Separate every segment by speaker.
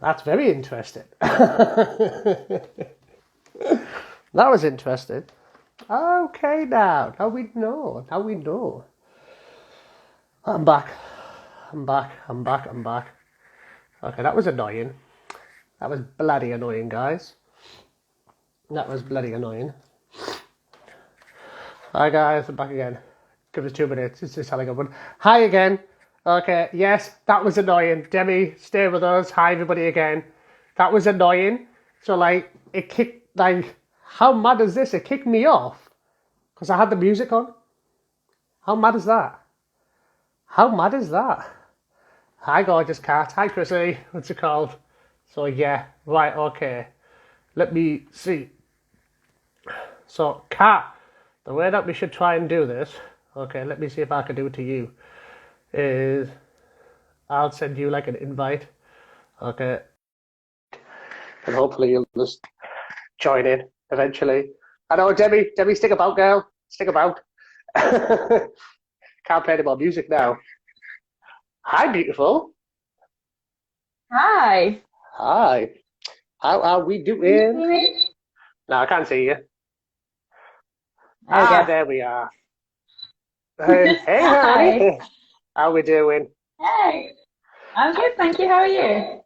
Speaker 1: That's very interesting. That was interesting. Okay, now we know. Now we know. I'm back. I'm back. Okay, that was annoying. That was bloody annoying, guys. That was bloody annoying. Hi, guys. I'm back again. Give us 2 minutes. It's just telling everyone. Hi again. Okay, yes, that was annoying. Demi, stay with us. Hi, everybody again. That was annoying. So, like, it kicked, like, how mad is this? It kicked me off because I had the music on. How mad is that? How mad is that? Hi, gorgeous cat. Hi, Chrissy. What's it called? So, yeah, right, okay. Let me see. So, cat, the way that we should try and do this, okay, let me see if I can do it to you, is I'll send you like an invite, okay, and hopefully you'll just join in eventually. I know, Debbie, stick about, girl. Stick about. Can't play any more music now. Hi, beautiful.
Speaker 2: Hi.
Speaker 1: Hi. How are we
Speaker 2: Can you
Speaker 1: doing?
Speaker 2: see me?
Speaker 1: No, I can't see you.
Speaker 2: There we go.
Speaker 1: There we are. Hey,
Speaker 2: Hi.
Speaker 1: honey. How we doing?
Speaker 2: Hey. I'm good, thank you. How are you?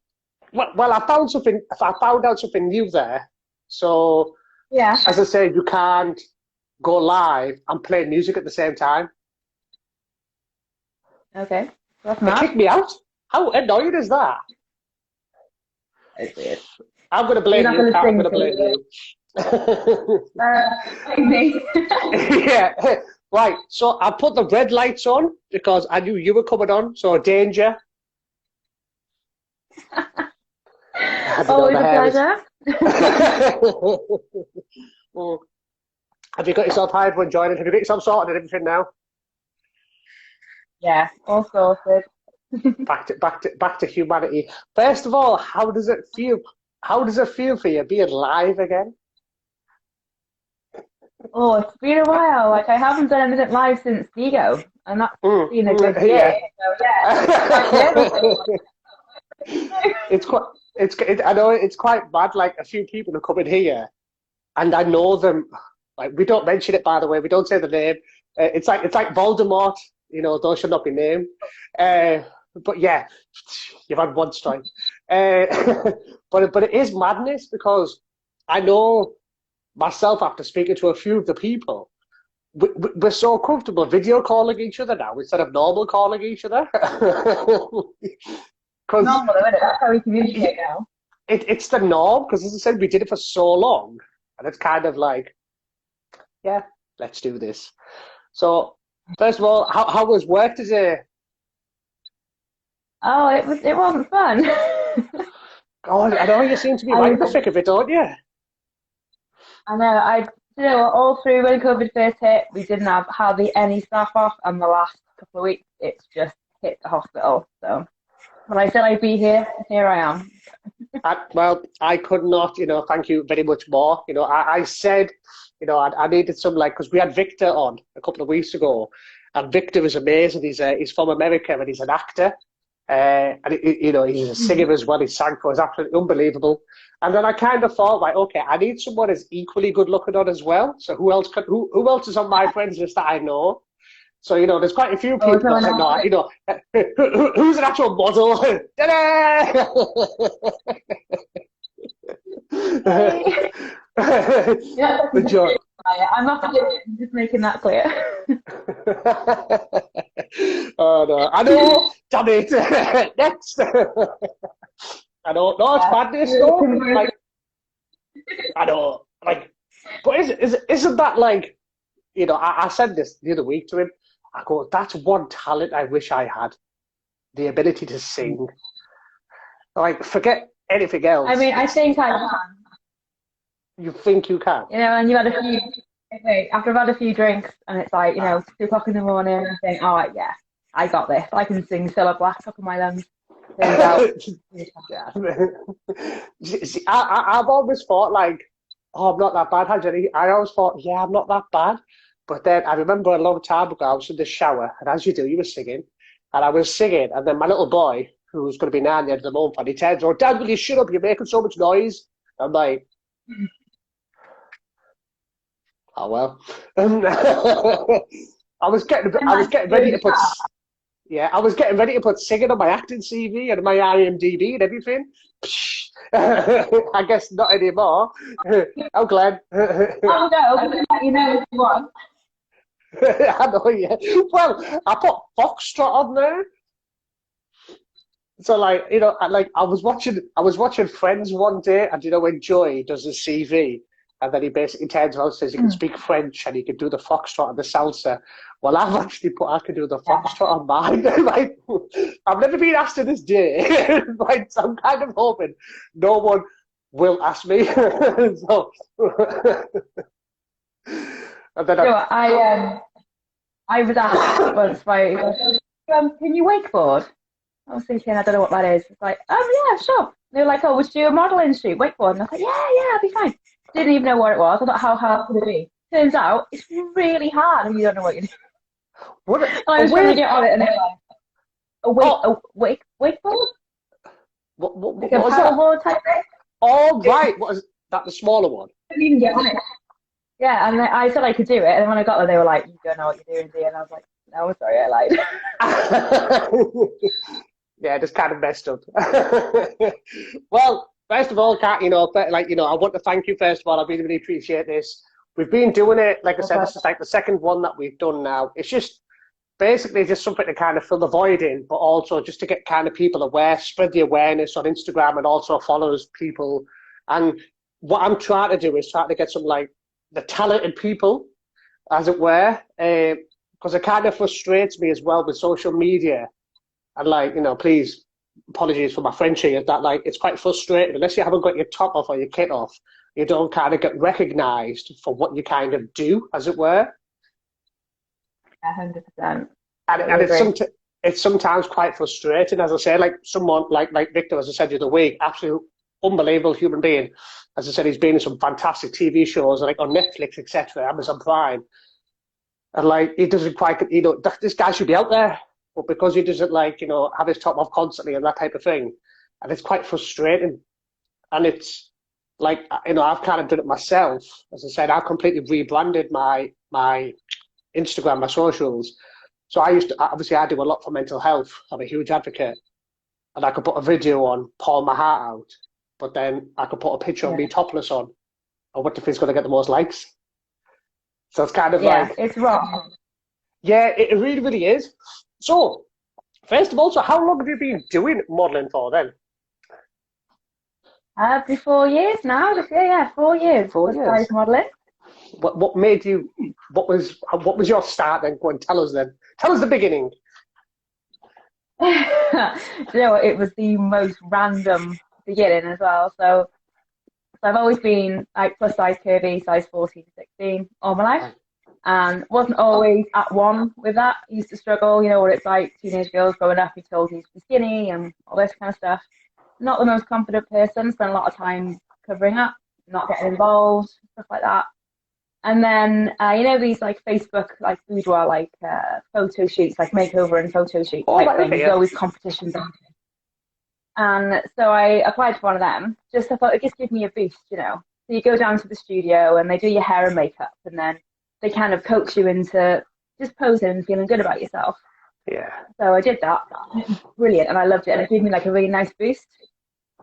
Speaker 1: Well, I found something. I found out something new there. So,
Speaker 2: Yeah.
Speaker 1: as I said, you can't go live and play music at the same time.
Speaker 2: Okay. That's
Speaker 1: It
Speaker 2: mad.
Speaker 1: kicked me out. How annoying is that?
Speaker 2: It's weird.
Speaker 1: I'm gonna
Speaker 2: You're
Speaker 1: blame
Speaker 2: not
Speaker 1: you,
Speaker 2: going to
Speaker 1: Kat. I'm
Speaker 2: sing
Speaker 1: gonna
Speaker 2: to
Speaker 1: blame
Speaker 2: it.
Speaker 1: you.
Speaker 2: Like me.
Speaker 1: Yeah. Right. So I put the red lights on because I knew you were coming on. So danger. You know
Speaker 2: Always
Speaker 1: the
Speaker 2: a
Speaker 1: hair is.
Speaker 2: pleasure.
Speaker 1: Well, have you got yourself hired for joining? Have you got yourself sorted and everything now?
Speaker 2: Yeah, all sorted.
Speaker 1: Back to humanity. First of all, how does it feel? How does it feel for you being live again?
Speaker 2: Oh, it's been a while. Like I haven't done anything live since Vigo, and that's been a good year.
Speaker 1: Yeah.
Speaker 2: So yeah, quite nervous.
Speaker 1: It's quite. I know it's quite bad. Like a few people have come in here, and I know them. Like we don't mention it, by the way. We don't say the name. It's like Voldemort. You know, those should not be named. Uh, but yeah, you've had one strike. Uh, but it is madness because I know myself after speaking to a few of the people. We're so comfortable video calling each other now instead of normal calling each other. Because
Speaker 2: Normal, isn't it? That's how we communicate
Speaker 1: it,
Speaker 2: now.
Speaker 1: it's the norm. Because as I said, we did it for so long, and it's kind of like, yeah, let's do this. So, first of all, how was work today?
Speaker 2: Oh, it wasn't fun.
Speaker 1: Oh, I know you seem to be
Speaker 2: I
Speaker 1: right
Speaker 2: was
Speaker 1: in the thick of it, don't you?
Speaker 2: I know. All through when COVID first hit, we didn't have hardly any staff off, and the last couple of weeks, it's just hit the hospital. So when I said I'd be here, here I am.
Speaker 1: Well, I could not, thank you very much more. I said, I needed some because we had Victor on a couple of weeks ago, and Victor is amazing. He's from America and he's an actor, and he's a singer
Speaker 2: Mhm.
Speaker 1: as well. His sang is absolutely unbelievable. And then I kind of thought, like, okay, I need someone as equally good looking on as well. So who else is on my friends list that I know? So, there's quite a few
Speaker 2: Oh,
Speaker 1: people
Speaker 2: someone
Speaker 1: that
Speaker 2: else.
Speaker 1: know, who's an actual model? Ta-da!
Speaker 2: Hey. Yeah,
Speaker 1: The joy.
Speaker 2: I'm not just making that clear.
Speaker 1: Oh no, I know. Damn it! Next. I know. No, it's
Speaker 2: Yeah.
Speaker 1: madness though.
Speaker 2: Conversion.
Speaker 1: Like I know. Like, but isn't that like I said this the other week to him. I go, that's one talent I wish I had: the ability to sing. Like, forget anything
Speaker 2: I
Speaker 1: else.
Speaker 2: mean, I think I can.
Speaker 1: You think you can?
Speaker 2: And you had a few. Wait, after I've had a few drinks, and it's like 2 o'clock in the morning, and I think, oh yeah, I got this. I can sing Cilla Black top of my lungs. Turns out,
Speaker 1: Yeah. See, I've always thought like, oh, I'm not that bad, had Jenny. I always thought, yeah, I'm not that bad. But then I remember a long time ago, I was in the shower, and as you do, you were singing, and I was singing, and then my little boy, who's going to be 9 at the end of the month, and he tells her, "Dad, will you shut up? You're making so much noise." I'm like, "Oh well." I was getting ready to put. Yeah, I was getting ready to put singing on my acting CV and my IMDb and everything. I guess not anymore. Oh, Glenn.
Speaker 2: Oh no, you know if you want.
Speaker 1: I know, yeah. Well, I put Foxtrot on there. So, like, I was watching Friends one day, and when Joey does his CV, and then he basically turns around and says he can speak French and he can do the foxtrot and the salsa. Well, I've actually put I can do the foxtrot on mine. Like, I've never been asked to this day. Like, so I'm kind of hoping no one will ask me. So, and then
Speaker 2: I was asked once by, can you wakeboard? I was thinking, I don't know what that is. It's like, oh yeah, sure. They were like, oh, would you do a modelling shoot, wakeboard? And I was like, yeah, I'll be fine. Didn't even know what it was. I thought, how hard could it be? Turns out, it's really hard if you don't know what you're doing.
Speaker 1: What?
Speaker 2: And I was trying to get on it, and they're like, wakeboard?
Speaker 1: What
Speaker 2: like a
Speaker 1: was that?
Speaker 2: paddleboard type thing?
Speaker 1: Oh, right. What is that? The smaller one?
Speaker 2: Couldn't even get on it. Yeah, and I said I could do it, and when I got there, they were like, "You don't know what you're doing, dear." And I was like, "No, I'm sorry, I lied."
Speaker 1: Yeah, just kind of messed up. Well, first of all, Kat, I want to thank you first of all. I really, really appreciate this. We've been doing it, like I said, this is like the second one that we've done now. It's just basically just something to kind of fill the void in, but also just to get kind of people aware, spread the awareness on Instagram, and also follows people. And what I'm trying to do is try to get some like the talented people, as it were, because it kind of frustrates me as well with social media. And please, apologies for my French here, that like it's quite frustrating. Unless you haven't got your top off or your kit off, you don't kind of get recognised for what you kind of do, as it were.
Speaker 2: 100%.
Speaker 1: And it's sometimes quite frustrating, as I say, like someone like Victor, as I said the other week, absolute unbelievable human being. As I said, he's been in some fantastic TV shows like on Netflix, etc., Amazon Prime. And like he doesn't quite, this guy should be out there, but because he doesn't have his top off constantly and that type of thing, and it's quite frustrating. And it's like I've kind of done it myself. As I said, I completely rebranded my Instagram, my socials. So I do a lot for mental health. I'm a huge advocate, and I could put a video on, pour my heart out, but then I could put a picture of me topless on, and what do you think is going to get the most likes? So it's kind of
Speaker 2: it's wrong.
Speaker 1: Yeah, it really, really is. So, first of all, how long have you been doing modelling for then?
Speaker 2: Be 4 years now. Yeah, 4 years.
Speaker 1: 4 years.
Speaker 2: Modelling.
Speaker 1: What made you? What was your start then? Go and tell us then. Tell us the beginning.
Speaker 2: Do you know what? It was the most random beginning as well. So I've always been like plus size curvy, size 14 to 16 all my life. And wasn't always at one with that. Used to struggle, what it's like, teenage girls growing up, you're told you to be skinny and all this kind of stuff. Not the most confident person, spent a lot of time covering up, not getting involved, stuff like that. And then, these like Facebook, like boudoir, like photo shoots, like makeover and photo shoot type things. There's always competitions. And so I applied for one of them. I thought it just give me a boost, So you go down to the studio and they do your hair and makeup, and then they kind of coach you into just posing and feeling good about yourself.
Speaker 1: Yeah.
Speaker 2: So I did that. It was brilliant, and I loved it. And it gave me like a really nice boost.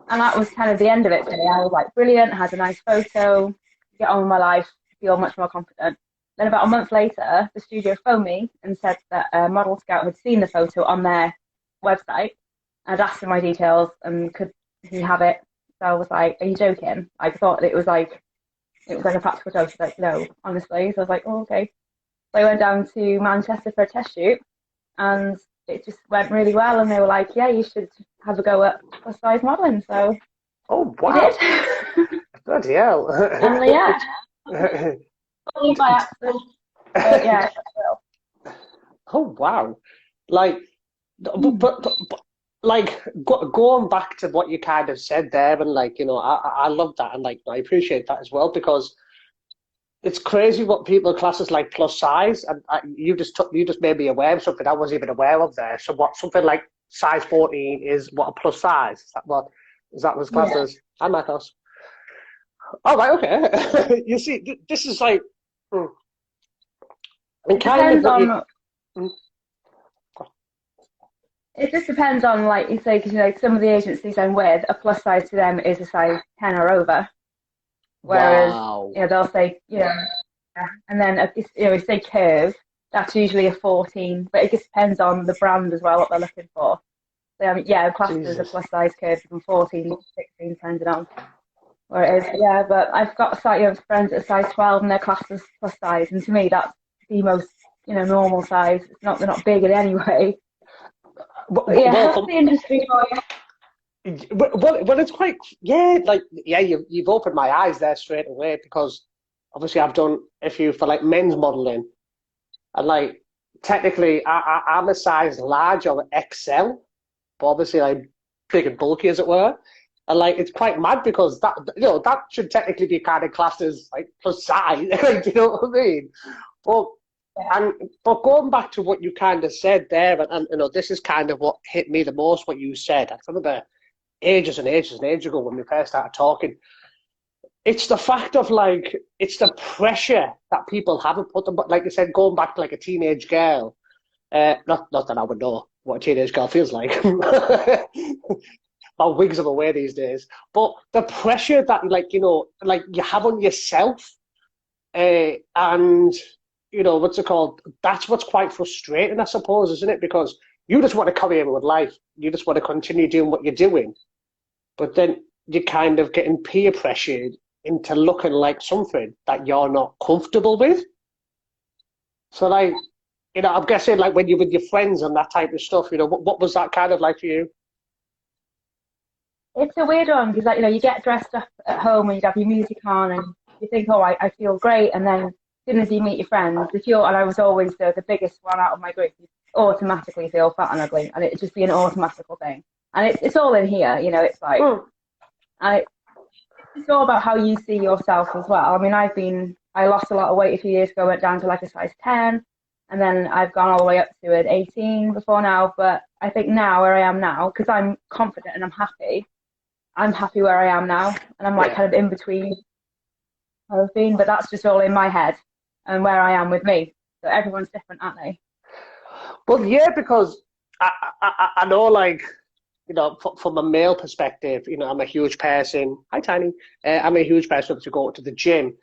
Speaker 2: And that was kind of the end of it for me. I was like, brilliant, had a nice photo, get on with my life, feel much more confident. Then about a month later, the studio phoned me and said that a model scout had seen the photo on their website. I'd asked for my details and could he have it. So I was like, are you joking? I thought it was like a practical joke. She's like, no, honestly. So I was like, oh, okay. So I went down to Manchester for a test shoot, and it just went really well. And they were like, yeah, you should have a go at plus size modelling. So
Speaker 1: oh, wow. Bloody hell.
Speaker 2: And yeah. Only by accident. But yeah.
Speaker 1: Oh, wow. Like, but like going back to what you kind of said there, and I love that, and I appreciate that as well, because it's crazy what people class as like plus size, and you just made me aware of something I wasn't even aware of there. So something like size 14 is what a plus size. Is that what's classed
Speaker 2: Yeah.
Speaker 1: as? I'm my house. Oh, right, okay. You see, this is like, hmm, I mean,
Speaker 2: It
Speaker 1: kind of
Speaker 2: depends
Speaker 1: what you.
Speaker 2: on.
Speaker 1: Hmm,
Speaker 2: It just depends on, like you say, because some of the agencies I'm with, a plus size to them is a size 10 or over, whereas
Speaker 1: wow.
Speaker 2: they'll say yeah. And then if they curve, that's usually a 14, but it just depends on the brand as well what they're looking for. So classed as a
Speaker 1: Jesus.
Speaker 2: plus size curve from 14 to 16, depending on where it is. Yeah, but I've got friends at size 12 and they're classed as plus size, and to me that's the most normal size. They're not big in any way. But yeah,
Speaker 1: Well,
Speaker 2: that's the industry for you.
Speaker 1: well, it's quite, yeah, like, yeah, you've opened my eyes there straight away because obviously I've done a few for like men's modeling and like technically I'm a size large or XL, but obviously like big and bulky as it were. And like it's quite mad because that should technically be kind of classed as like plus size. Like, do you know what I mean? But but going back to what you kind of said there, and this is kind of what hit me the most. What you said, I remember ages and ages and ages ago when we first started talking. It's the fact of like it's the pressure that people have put them. But like you said, going back to like a teenage girl. Not that I would know what a teenage girl feels like. My wigs are away these days. But the pressure that like you have on yourself, and what's it called? That's what's quite frustrating, I suppose, isn't it? Because you just want to carry on with life. You just want to continue doing what you're doing. But then you're kind of getting peer pressured into looking like something that you're not comfortable with. So like, I'm guessing like when you're with your friends and that type of stuff, what was that kind of like for you?
Speaker 2: It's a weird one because you get dressed up at home and you have your music on and you think, oh, I feel great, and then as soon as you meet your friends, and I was always the biggest one out of my group, you automatically feel fat and ugly, and it'd just be an automatical thing. And it's all in here, it's like, and it's all about how you see yourself as well. I mean, I lost a lot of weight a few years ago, went down to like a size 10, and then I've gone all the way up to an 18 before now. But I think now where I am now, because I'm confident and I'm happy where I am now, and I'm like kind of in between I've been, but that's just all in my head and where I am with me. So everyone's different, aren't they?
Speaker 1: Well, yeah, because I know, like, from a male perspective, I'm a huge person. Hi, Tiny. I'm a huge person to go to the gym,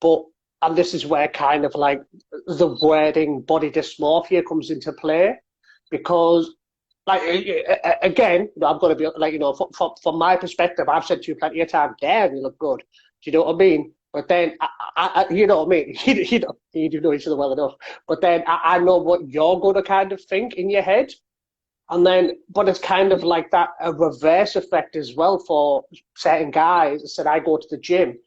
Speaker 1: and this is where kind of like the wording body dysmorphia comes into play, because like again, I'm going to be like from my perspective, I've said to you plenty of times, damn, you look good. Do you know what I mean? But then you know what I mean. You do know each other well enough. But then I know what you're going to kind of think in your head, and then but it's kind of like that a reverse effect as well for certain guys. I said I go to the gym,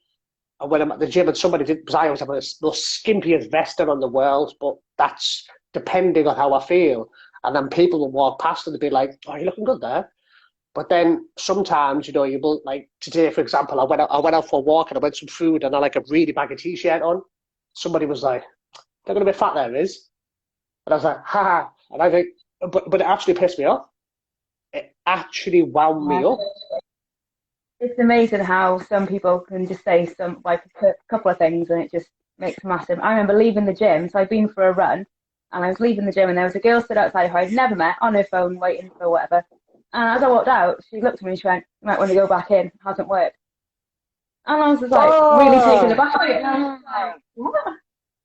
Speaker 1: and when I'm at the gym, and somebody did, because I always have the skimpiest vest on the world, but that's depending on how I feel. And then people will walk past and they'll be like, "Oh, you're looking good there." But then sometimes, you will, like today, for example, I went out for a walk and I went some food and I like a really baggy t-shirt on. Somebody was like, "They're going to be fat there, Riz." And I was like, "Ha ha." And I think, but it actually pissed me off. It actually wound me up.
Speaker 2: It's amazing how some people can just say like a couple of things and it just makes massive. I remember leaving the gym, so I'd been for a run, and I was leaving the gym, and there was a girl stood outside who I'd never met on her phone waiting for whatever. And as I walked out, she looked at me and she went, "You might want to go back in. It hasn't worked." And I was just like really taken
Speaker 1: Oh,
Speaker 2: aback by it. And I was like, "What?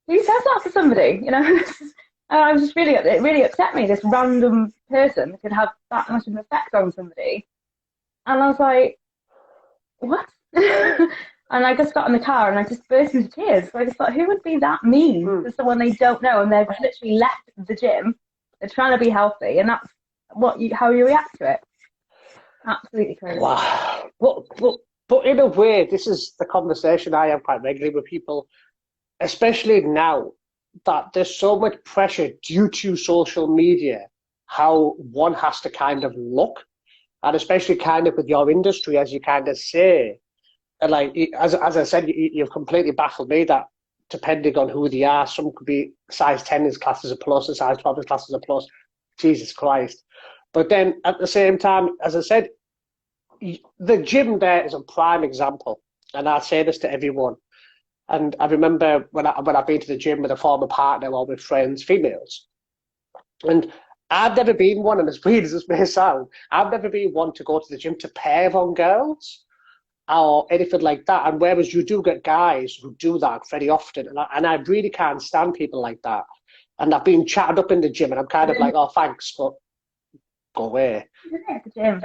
Speaker 2: Who says that to somebody?" And I was just it really upset me. This random person could have that much of an effect on somebody. And I was like, what? And I just got in the car and I just burst into tears. So I just thought, who would be that mean to someone they don't know, and they've literally left the gym? They're trying to be healthy, and that's how you react to it. Absolutely crazy.
Speaker 1: wow. But in a way, this is the conversation I have quite regularly with people, especially now that there's so much pressure due to social media, how one has to kind of look, and especially kind of with your industry, as you kind of say. And like as I said, you've completely baffled me that depending on who they are, some could be size 10 is classed as a plus, and size 12 is classed as a plus. Jesus Christ. But then at the same time, as I said, the gym there is a prime example, and I say this to everyone. And I remember when I've been to the gym with a former partner or with friends, females, and I've never been one, and as weird as this may sound, I've never been one to go to the gym to pair on girls or anything like that. And whereas you do get guys who do that very often, and I really can't stand people like that. And I've been chatted up in the gym, and I'm kind of like, oh, thanks, but go away.
Speaker 2: The gym.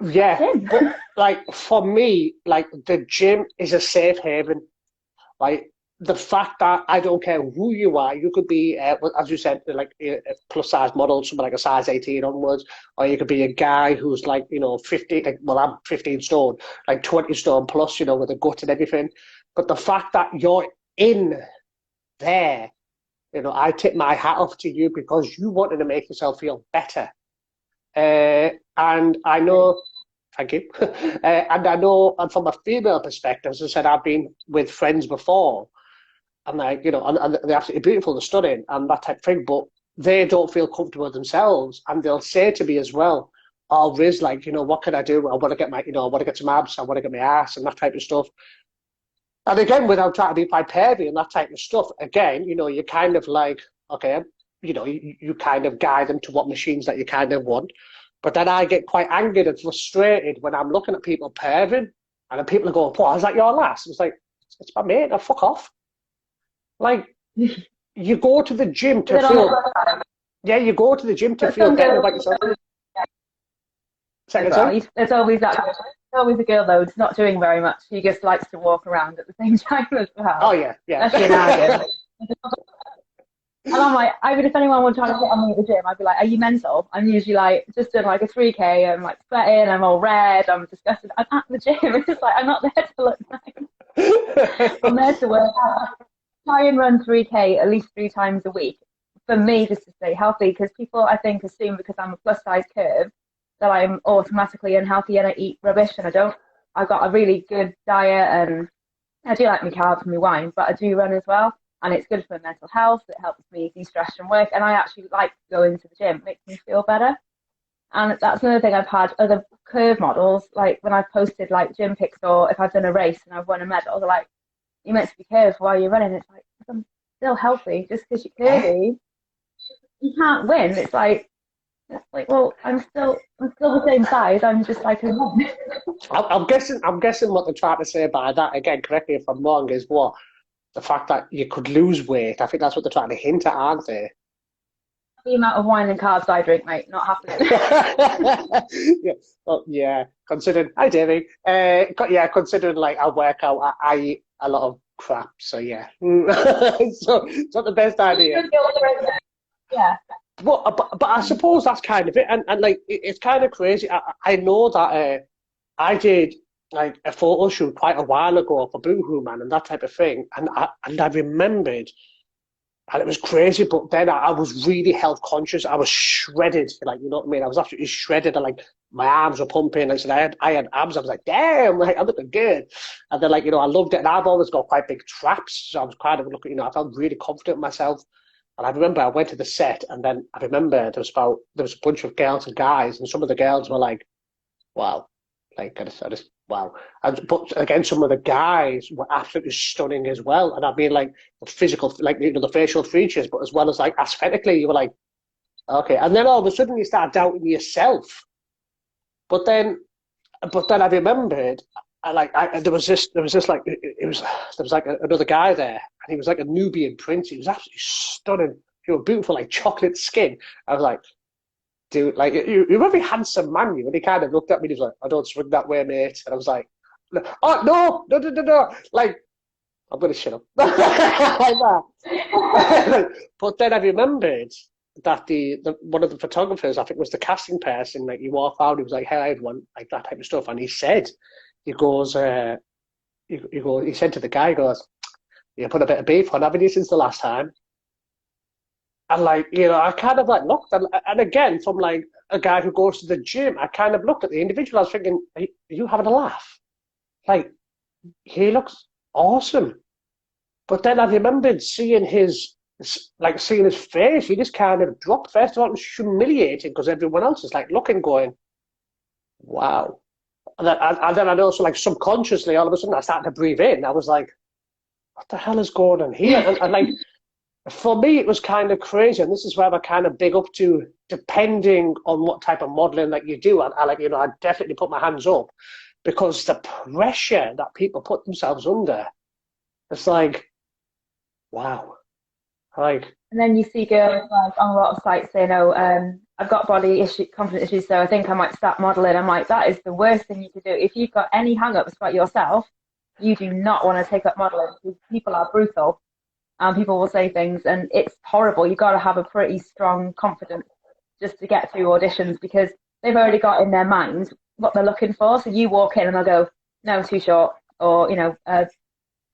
Speaker 1: Yeah, but like for me, like the gym is a safe haven. Like the fact that I don't care who you are, you could be, as you said, like a plus size model, something like a size 18 onwards, or you could be a guy who's like, 15, like, well, I'm 15 stone, like 20 stone plus, with a gut and everything. But the fact that you're in there, I tip my hat off to you because you wanted to make yourself feel better. And I know, thank you. And I know, and from a female perspective, as I said, I've been with friends before, and like, and they're absolutely beautiful, they're stunning, and that type of thing, but they don't feel comfortable themselves, and they'll say to me as well, "Oh, Riz, like, what can I do? I want to get I want to get some abs, I want to get my ass, and that type of stuff." And again, without trying to be quite pervy and that type of stuff, again, you're kind of like, okay, you kind of guide them to what machines that you kind of want. But then I get quite angered and frustrated when I'm looking at people perving, and then people are going, "What, is that your lass?" It's like, it's my mate, now fuck off. Like, you go to the gym to feel, yeah, you go to the gym to feel better about yourself.
Speaker 2: There's always that. There's always a girl though who's not doing very much. She just likes to walk around at the same time as well.
Speaker 1: Oh yeah, yeah.
Speaker 2: Especially now. And I'm like, if anyone would try to hit on me at the gym, I'd be like, "Are you mental?" I'm usually like, just doing like a 3K, I'm like sweating, I'm all red, I'm disgusted. I'm at the gym. It's just like, I'm not there to look nice. I'm there to work out. Try and run 3K at least 3 times a week for me, just to stay healthy, because people, I think, assume because I'm a plus size curve that I'm automatically unhealthy and I eat rubbish, and I don't. I've got a really good diet, and I do like my carbs and my wine, but I do run as well. And it's good for mental health. It helps me de-stress from work. And I actually like going to the gym. It makes me feel better. And that's another thing I've had other curve models, like when I've posted like gym pics or if I've done a race and I've won a medal, they're like, "You meant to be curved while you're running." It's like, I'm still healthy. Just because you're curvy, you can't win. It's like, well, I'm still the same size. I'm just like a woman.
Speaker 1: I'm guessing what they're trying to say by that, again, correct me if I'm wrong, is what? The fact that you could lose weight. I think that's what they're trying to hint at, aren't they?
Speaker 2: The amount of wine and carbs I drink, mate, not happening.
Speaker 1: Yeah, well, yeah. Considering, hi Davey. Yeah, considering like I work out, I eat a lot of crap. So yeah, so it's not the best idea.
Speaker 2: Yeah.
Speaker 1: But I suppose that's kind of it, and like it's kind of crazy. I know that I did like a photo shoot quite a while ago for Boohoo Man and that type of thing, and I remembered, and it was crazy. But then I was really health conscious. I was shredded, like, you know what I mean. I was absolutely shredded, and like my arms were pumping. Like I said, I had abs. I was like, damn, like I'm looking good. And then like I loved it, and I've always got quite big traps, so I was kind of looking. I felt really confident in myself. And I remember I went to the set, and then I remember there was a bunch of girls and guys, and some of the girls were like, "Wow." Like, I just wow. But again, some of the guys were absolutely stunning as well. And I mean, like, the physical, like, the facial features, but as well as, like, aesthetically, you were like, okay. And then all of a sudden you start doubting yourself. But then I remembered, there was this, like, there was, like, another guy there, and he was like a Nubian prince. He was absolutely stunning. He was beautiful, like, chocolate skin. I was like, dude, like, you're a very handsome man, you. And he kind of looked at me and he was like, "I don't swing that way, mate." And I was like, "Oh, no. Like, I'm going to shut up." Like that. But then I remembered that the one of the photographers, I think was the casting person, like, he walked out, he was like, "Hey, everyone," like that type of stuff. And he said, he goes, he said to the guy, he goes, "You put a bit of beef on, haven't you, since the last time?" And like, I kind of like looked, and again, from like a guy who goes to the gym, I kind of looked at the individual. I was thinking, are you having a laugh? Like, he looks awesome. But then I remembered seeing his like seeing his face, he just kind of dropped. First of all, it was humiliating because everyone else is like looking, going, wow. And then I'd also like subconsciously, all of a sudden, I started to breathe in. I was like, what the hell is going on here? And like, for me, it was kind of crazy. And this is where I kind of big up to, depending on what type of modeling that you do. I like, I definitely put my hands up because the pressure that people put themselves under, it's like, wow. Like,
Speaker 2: And then you see girls like on a lot of sites saying, "Oh, I've got body issue, confidence issues, so I think I might start modeling." I'm like, that is the worst thing you could do. If you've got any hang-ups about yourself, you do not want to take up modeling because people are brutal and people will say things, and it's horrible. You've got to have a pretty strong confidence just to get through auditions because they've already got in their mind what they're looking for. So you walk in and they'll go, "No, too short," or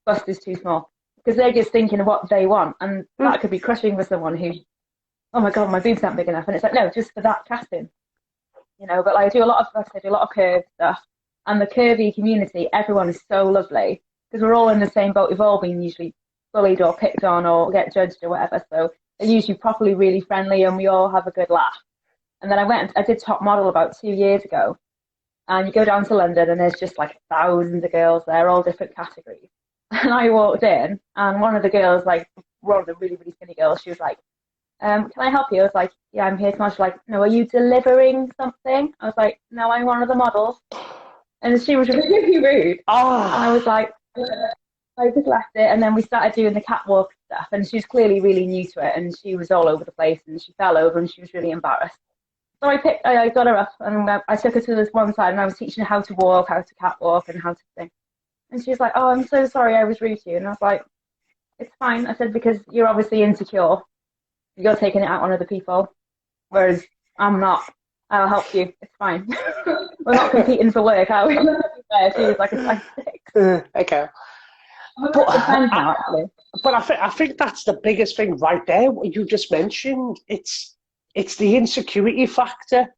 Speaker 2: bust is too small. Because they're just thinking of what they want, and that could be crushing for someone who, oh my god, my boobs aren't big enough, and it's like, no, just for that casting, But like, I do a lot of curve stuff, and the curvy community, everyone is so lovely because we're all in the same boat. We've all been usually bullied or picked on or get judged or whatever, so they're usually properly really friendly, and we all have a good laugh. And then I did top model about 2 years ago, and you go down to London, and there's just like thousands of girls there, all different categories. And I walked in, and one of the girls, like one of the really, really skinny girls, she was like, "Can I help you?" I was like, "Yeah, I'm here to model." She's like, "No, are you delivering something?" I was like, "No, I'm one of the models." And she was really rude.
Speaker 1: ah,
Speaker 2: And I was like, I just left it. And then we started doing the catwalk stuff, and she was clearly really new to it, and she was all over the place, and she fell over, and she was really embarrassed. So I got her up, and I took her to this one side, and I was teaching her how to walk, how to catwalk, and how to sing. And she was like, "Oh, I'm so sorry I was rude to you." And I was like, "It's fine." I said, "Because you're obviously insecure. You're taking it out on other people, whereas I'm not. I'll help you. It's fine." We're not competing for work, are we? She was like a size 6.
Speaker 1: okay.
Speaker 2: But, now, actually.
Speaker 1: But I think that's the biggest thing right there. What you just mentioned, it's the insecurity factor,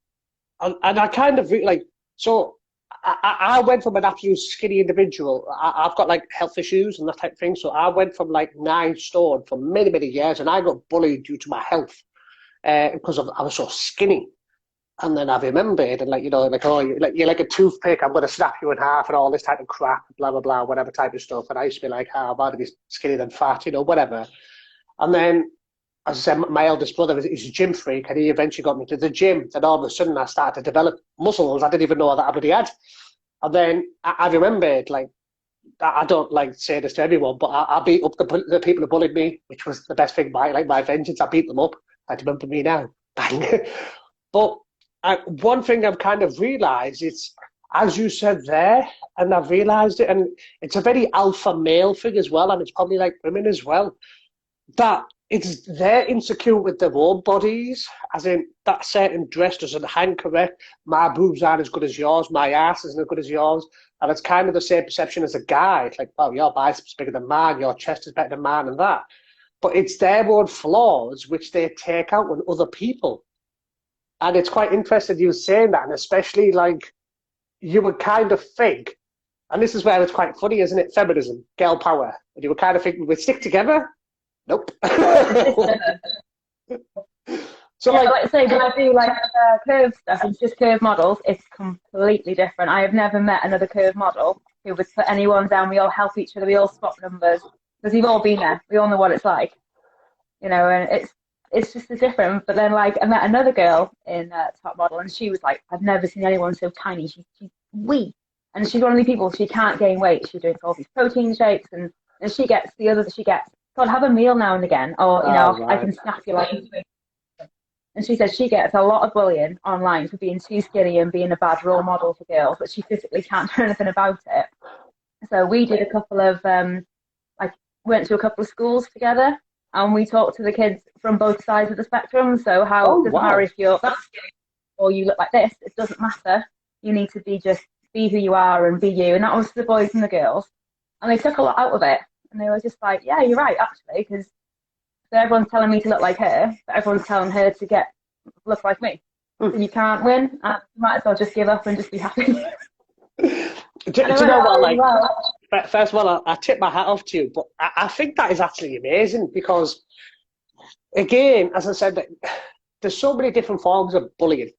Speaker 1: and I kind of like so. I went from an absolute skinny individual. I've got like health issues and that type of thing. So I went from like 9 stone for many, many years, and I got bullied due to my health because I was so skinny. And then I remembered, and like like, oh, you're like a toothpick. I'm going to snap you in half, and all this type of crap, blah blah blah, whatever type of stuff. And I used to be like, I'd rather be skinny than fat, whatever. And then, as I said, my eldest brother is a gym freak, and he eventually got me to the gym. Then all of a sudden, I started to develop muscles I didn't even know that I already had. And then I remembered, like, I don't like say this to everyone, but I beat up the people who bullied me, which was the best thing. My vengeance, I beat them up. I remember me now, bang. But one thing I've kind of realised is, as you said there, and I've realised it, and it's a very alpha male thing as well, and it's probably like women as well, that they're insecure with their own bodies, as in that certain dress doesn't hang correct, my boobs aren't as good as yours, my ass isn't as good as yours, and it's kind of the same perception as a guy. It's like, well, your biceps bigger than mine, your chest is better than mine, and that. But it's their own flaws which they take out on other people. And it's quite interesting you saying that, and especially like you would kind of think, and this is where it's quite funny, isn't it? Feminism, girl power. And you would kind of think we'd stick together. Nope. So
Speaker 2: like I say, when I do like curve stuff, it's just curve models. It's completely different. I have never met another curve model who would put anyone down. We all help each other. We all swap numbers because we've all been there. We all know what it's like, and it's just different. But then, like, I met another girl in Top Model, and she was like, "I've never seen anyone so tiny. She's wee, and she's one of these people. She can't gain weight. She drinks all these protein shakes, and she gets God, have a meal now and again, or right. I can snap you like." And she says she gets a lot of bullying online for being too skinny and being a bad role model for girls, but she physically can't do anything about it. So we did a couple of went to a couple of schools together. And we talk to the kids from both sides of the spectrum. So it doesn't matter if you're that skinny or you look like this. It doesn't matter. You need to be who you are and be you. And that was the boys and the girls. And they took a lot out of it. And they were just like, yeah, you're right, actually. Because everyone's telling me to look like her, but everyone's telling her to look like me. So you can't win. And you might as well just give up and just be happy.
Speaker 1: Do you know what? Like, first of all, I tip my hat off to you, but I think that is actually amazing because again, as I said, there's so many different forms of bullying.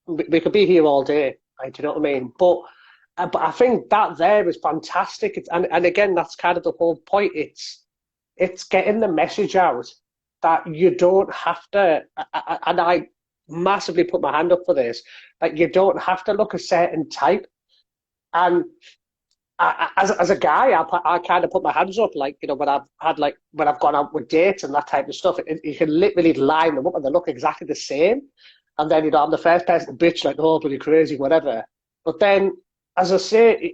Speaker 1: We could be here all day, right? Do you know what I mean? But I think that there is fantastic. And again, that's kind of the whole point. It's getting the message out that you don't have to. And I massively put my hand up for this. Like you don't have to look a certain type. And as a guy, I kind of put my hands up, like when I've had when I've gone out with dates and that type of stuff. You can literally line them up and they look exactly the same. And then I'm the first person to bitch like, oh, bloody crazy, whatever. But then, as I say,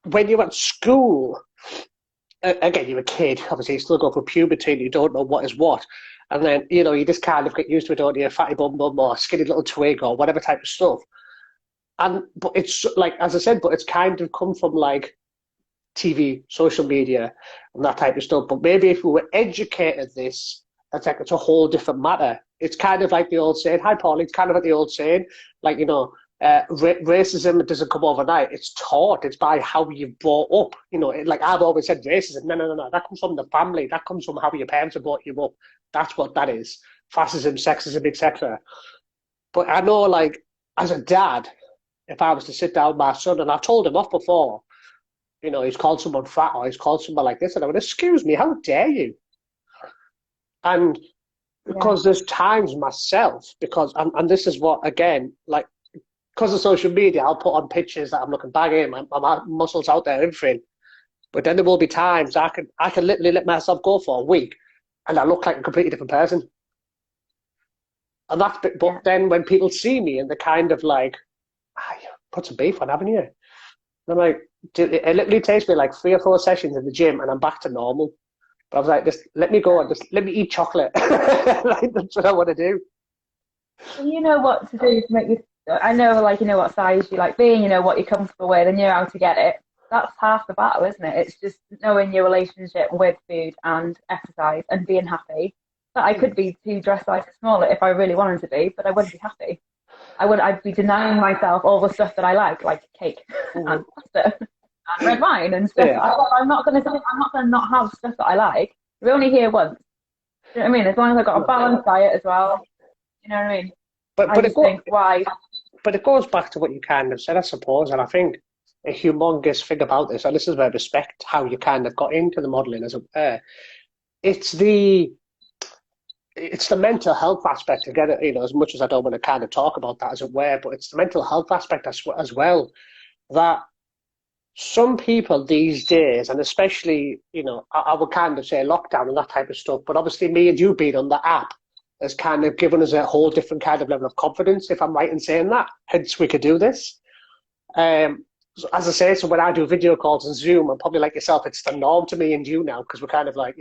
Speaker 1: when you're at school, again, you're a kid. Obviously, you still go through puberty and you don't know what is what. And then you just kind of get used to it, don't you? Fatty bum bum or skinny little twig or whatever type of stuff. But it's like, as I said, but it's kind of come from like TV, social media, and that type of stuff. But maybe if we were educated this, it's a whole different matter. It's kind of like the old saying, hi, Paul, it's kind of like the old saying, like, racism doesn't come overnight. It's taught. It's by how you're brought up. Like I've always said, racism, no. That comes from the family. That comes from how your parents have brought you up. That's what that is. Fascism, sexism, etc. But I know, like, as a dad, if I was to sit down with my son, and I've told him off before, he's called someone fat or he's called someone like this, and I would, excuse me, how dare you? And because there's times myself, and this is what, again, like, because of social media, I'll put on pictures that I'm looking back in, my muscles out there, everything. But then there will be times I can literally let myself go for a week and I look like a completely different person. And but then when people see me and they're kind of like, you put some beef on, haven't you? And I'm like, it literally takes me like 3 or 4 sessions in the gym and I'm back to normal. But I was like, just let me go and just let me eat chocolate. Like, that's what I want to do.
Speaker 2: You know what to do to make you. I know, like, what size you like being, what you're comfortable with, and you know how to get it. That's half the battle, isn't it? It's just knowing your relationship with food and exercise and being happy. But I could be 2 dress sizes smaller if I really wanted to be, but I wouldn't be happy. I'd be denying myself all the stuff that I like cake and pasta and red wine and stuff. Yeah. I'm not gonna not have stuff that I like. We're only here once. Do you know what I mean? As long as I've got a balanced diet as well. You know what I mean?
Speaker 1: But it goes back to what you kind of said, I suppose, and I think a humongous thing about this, and this is where I respect how you kind of got into the modelling as a it's the mental health aspect again, as much as I don't want to kind of talk about that as it were, but it's the mental health aspect as well, that some people these days, and especially, I would kind of say lockdown and that type of stuff, but obviously me and you being on the app has kind of given us a whole different kind of level of confidence, if I'm right in saying that. Hence, we could do this. So as I say, so when I do video calls on Zoom, and probably like yourself, it's the norm to me and you now, because we're kind of like,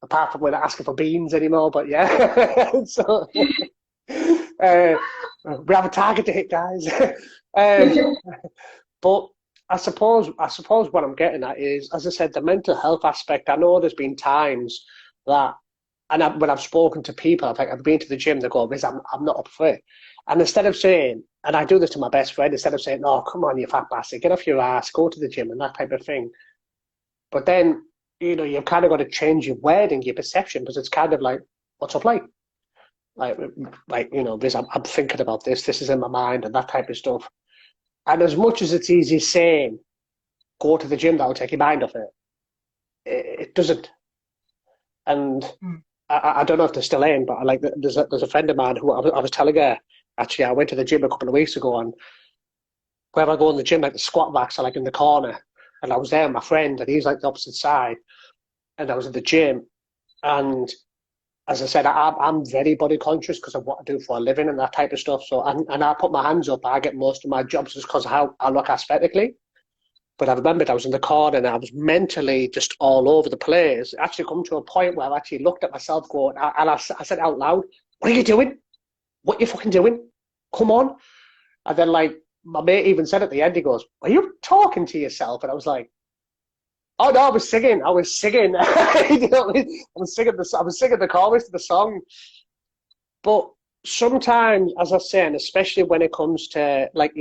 Speaker 1: apart from we're not asking for beans anymore, but so we have a target to hit, guys. But I suppose what I'm getting at is, as I said, the mental health aspect. I know there's been times that, and when I've spoken to people, I've been to the gym, they go, Riz, I'm not up for it. And instead of saying, and I do this to my best friend, instead of saying, oh, come on, you fat bastard, get off your ass, go to the gym and that type of thing. But then, you've kind of got to change your wording, your perception, because it's kind of like, what's up like? Like, Riz, I'm thinking about this is in my mind and that type of stuff. And as much as it's easy saying, go to the gym, that'll take your mind off it, it doesn't. And I don't know if they're still in, but there's a friend of mine who I was telling her, actually, I went to the gym a couple of weeks ago, and where I go in the gym, like the squat racks are like in the corner, and I was there with my friend, and he's like the opposite side, and I was at the gym, and as I said, I'm very body conscious because of what I do for a living and that type of stuff. So, and I put my hands up, I get most of my jobs just because of how I look aesthetically. But I remembered I was in the corner and I was mentally just all over the place. It actually come to a point where I actually looked at myself going, and I said out loud, what are you doing? What are you fucking doing? Come on. And then like my mate even said at the end, he goes, are you talking to yourself? And I was like, oh no, I was singing. I was singing. You know what I mean? I was singing the chorus to the song. But sometimes, as I say, and especially when it comes to like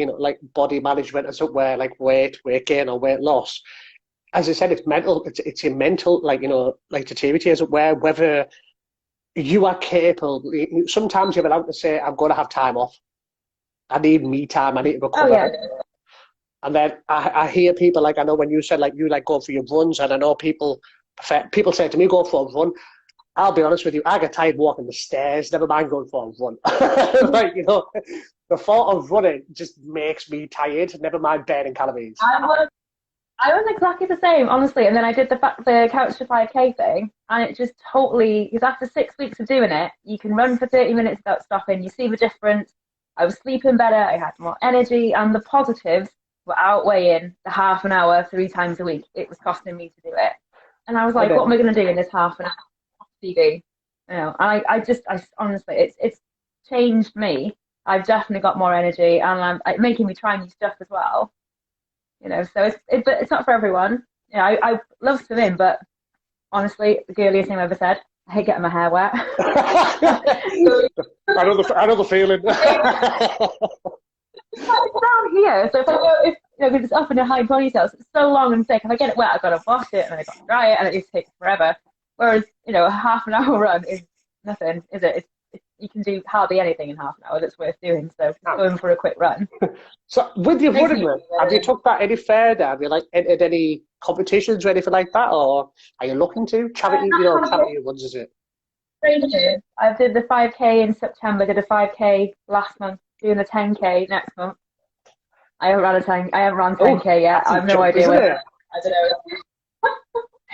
Speaker 1: body management, as it were, like weight gain or weight loss, as I said, it's mental. It's your mental, like deteriority, as it were. Whether you are capable. Sometimes you're allowed to say, I'm going to have time off. I need me time. I need to
Speaker 2: Oh
Speaker 1: recover.
Speaker 2: yeah.
Speaker 1: And then I hear people like, I know when you said like you like go for your runs, and I know people say to me, go for a run. I'll be honest with you, I get tired walking the stairs, never mind going for a run. Like, the thought of running just makes me tired, never mind burning calories.
Speaker 2: I was I was exactly the same, honestly. And then I did the Couch to 5K thing, and it just totally, because after 6 weeks of doing it, you can run for 30 minutes without stopping. You see the difference. I was sleeping better. I had more energy, and the positives were outweighing the half an hour 3 times a week it was costing me to do it. And I was
Speaker 1: And
Speaker 2: like, what am
Speaker 1: then,
Speaker 2: I going to do in this half an hour of TV? I honestly, it's changed me. I've definitely got more energy, and it's making me try new stuff as well. So but it's not for everyone. I love swimming, but honestly, the girliest thing I've ever said. I hate getting my hair wet. So
Speaker 1: I know the feeling.
Speaker 2: it's down here, so if I go, because it's up in a high ponytail, so it's so long and thick. If I get it wet, I've got to wash it and then I've got to dry it, and it just takes forever. Whereas, a half an hour run is nothing, is it? You can do hardly anything in half an hour that's worth doing. So just going for a quick run.
Speaker 1: So with your
Speaker 2: Makes
Speaker 1: running,
Speaker 2: me
Speaker 1: have you took that any further? Have you like entered any competitions or anything like that, or are you looking to charity? Charity runs, is it?
Speaker 2: Races. I did the 5K in September. Did a 5K last month. Doing the 10K next month. I haven't run a 10. I haven't run 10K yet. I have no idea whether. I don't know.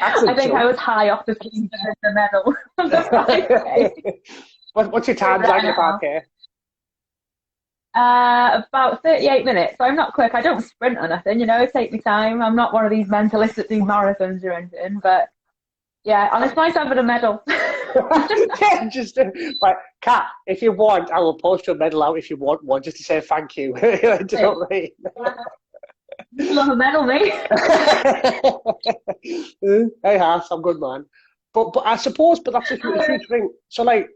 Speaker 2: I think I was high off the fumes of the medal.
Speaker 1: What's your time like in the 5K?
Speaker 2: About 38 minutes. So I'm not quick. I don't sprint or nothing. I take my time. I'm not one of these mentalists that do marathons or anything. But yeah, and it's nice having a medal.
Speaker 1: Yeah, just like Kat, if you want, I will post your medal out if you want one, just to say thank you. Do you know what I mean?
Speaker 2: You love a medal, mate.
Speaker 1: Hey, Haas, I'm good, man. But I suppose, that's a huge thing. So like,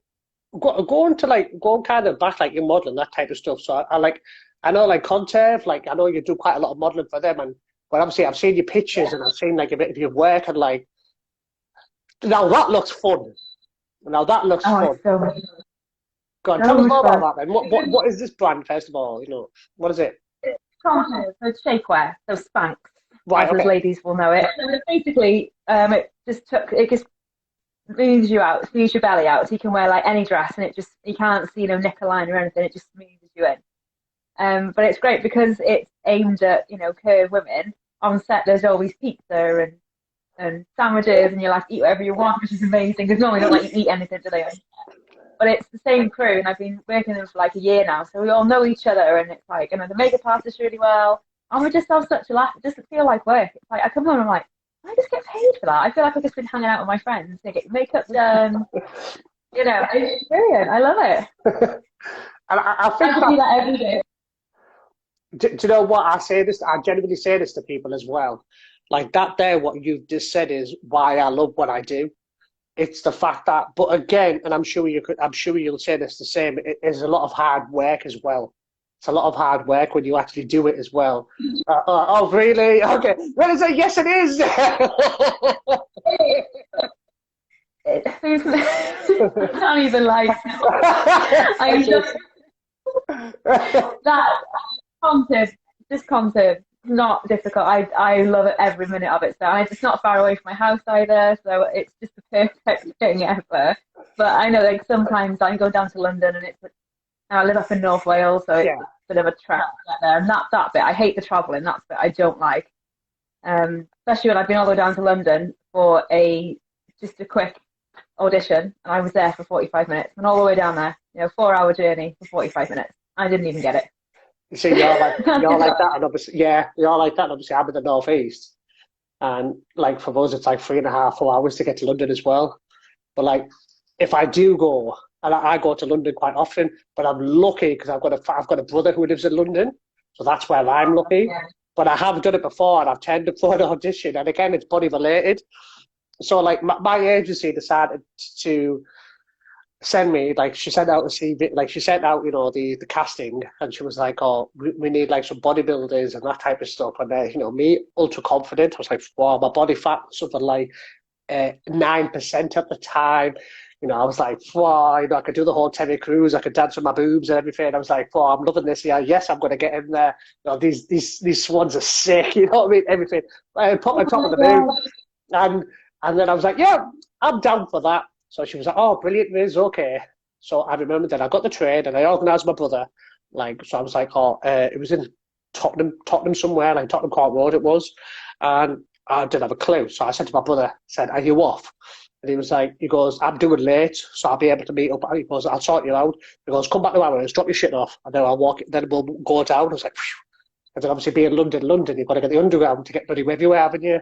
Speaker 1: going kind of back like your modeling, that type of stuff. So I know like Contev, like I know you do quite a lot of modeling for them, but obviously I've seen your pictures and I've seen like a bit of your work, and like now that looks fun. Now that looks fun.
Speaker 2: So much.
Speaker 1: God, tell us more about that then. What is this brand, first of all? What is it?
Speaker 2: It's Contev, so it's shapewear, so Spanx,
Speaker 1: Right,
Speaker 2: as ladies will know it. So basically, it just moves you out, smooths your belly out, so you can wear like any dress, and you can't see no neckline or anything. It just smooths you in. But it's great because it's aimed at curved women. On set, there's always pizza and sandwiches, and you like eat whatever you want, which is amazing because normally they don't let you eat anything, do they? But it's the same crew, and I've been working with them for like a year now, so we all know each other, and it's like, the makeup artist really well, and we just have such a laugh. It doesn't feel like work. It's like I come home and I'm like, I just get paid for that. I feel like I've just been hanging out with my friends. They get your makeup done. It's brilliant. I love it.
Speaker 1: And I think
Speaker 2: I do that every day.
Speaker 1: Do you know what? I genuinely say this to people as well. Like that there, what you've just said is why I love what I do. It's the fact that, but again, and I'm sure you'll say this the same, it is a lot of hard work as well. It's a lot of hard work when you actually do it as well. Oh, really? Okay. Well, it's like, yes, it is.
Speaker 2: I can't even like. I just that content, not difficult. I love it every minute of it. So it's not far away from my house either. So it's just the perfect thing ever. But I know like sometimes I go down to London, and I live up in North Wales, so it's a bit of a trek to get there. And that bit, I hate the travelling. That's the bit I don't like. Especially when I've been all the way down to London for just a quick audition, and I was there for 45 minutes, and all the way down there, 4-hour journey for 45 minutes. I didn't even get it.
Speaker 1: You see, you're like that, and obviously, you're like that. And obviously, I'm in the northeast, and like for us, it's like 3.5, 4 hours to get to London as well. But like, if I do go, and I go to London quite often, but I'm lucky because I've got a brother who lives in London, so that's where I'm lucky. Yeah. But I have done it before, and I've turned up for an audition, and again, it's body related. So like, my agency decided to send me, like, she sent out a CV, like she sent out the casting, and she was like, oh, we need like some bodybuilders and that type of stuff. And me, ultra confident, I was like, wow, my body fat was something like 9% at the time. You know, I was like, wow, you know, I could do the whole Terry Crews, I could dance with my boobs and everything. I was like, wow, I'm loving this. Yeah, yes, I'm going to get in there. You know, these swans are sick. You know what I mean? Everything. I put on top of the moon, and and then I was like, yeah, I'm down for that. So she was like, oh, brilliant, Riz, okay. So I remember that I got the train and I organised my brother. Like, so I was like, oh, it was in Tottenham somewhere, like Tottenham Court Road it was, and I didn't have a clue. So I said to my brother, I said, are you off? And he was like, he goes, I'm doing late, so I'll be able to meet up. He goes, I'll sort you out. He goes, come back to ours, drop your shit off, and then I'll walk. Then we'll go down. I was like, phew. And then obviously being London, you've got to get the underground to get bloody everywhere, haven't you?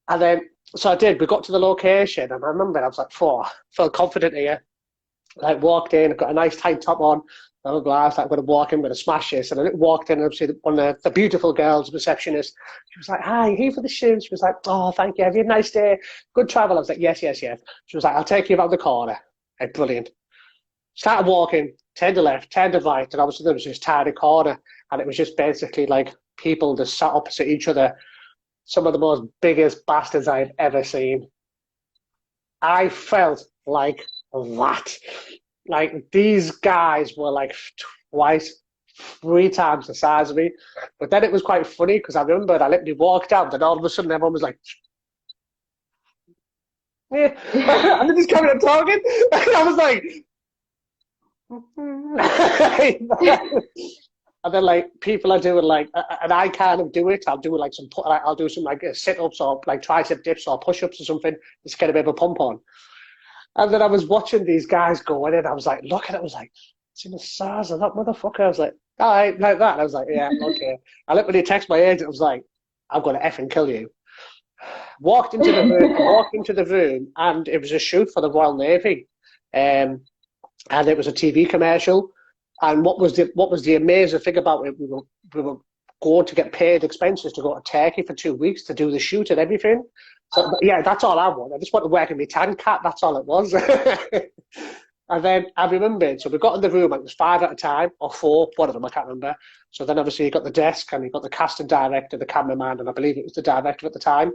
Speaker 1: And then, so I did. We got to the location, and I remember I was like, felt confident here. Like walked in, got a nice tight top on, blah blah blah. I was like, I'm gonna walk in, I'm gonna smash this. And I walked in, and obviously one of the beautiful girls, receptionist, she was like, "Hi, here for the shoe?" She was like, "Oh, thank you. Have you had a nice day? Good travel." I was like, "Yes, yes, yes." She was like, "I'll take you around the corner." Like, brilliant. Started walking, turned to left, turned to right, and obviously there was this tiny corner, and it was just basically like people that sat opposite each other. Some of the most biggest bastards I've ever seen. I felt like that. Like these guys were like twice, three times the size of me. But then it was quite funny because I remember I literally walked out and all of a sudden everyone was like, yeah. And they just carried on talking. And I was like, and then like people are doing like, and I kind of do it. I'll do like I'll do some like sit-ups or like tricep dips or push-ups or something just get a bit of a pump on. And then I was watching these guys go in, and I was like, look at it. I was like, it's in the size of that motherfucker. I was like, all right, like that. And I was like, yeah, okay. I literally text my agent. I was like, I'm going to effing kill you. Walked into the room, and it was a shoot for the Royal Navy, and it was a TV commercial. And what was the amazing thing about it? We were going to get paid expenses to go to Turkey for 2 weeks to do the shoot and everything. So yeah, that's all I want. I just want to work in my tan cat. That's all it was. And then I remembered, so we got in the room, like it was 5 at a time, or 4, one of them, I can't remember. So then obviously you got the desk, and you got the casting director, the cameraman, and I believe it was the director at the time.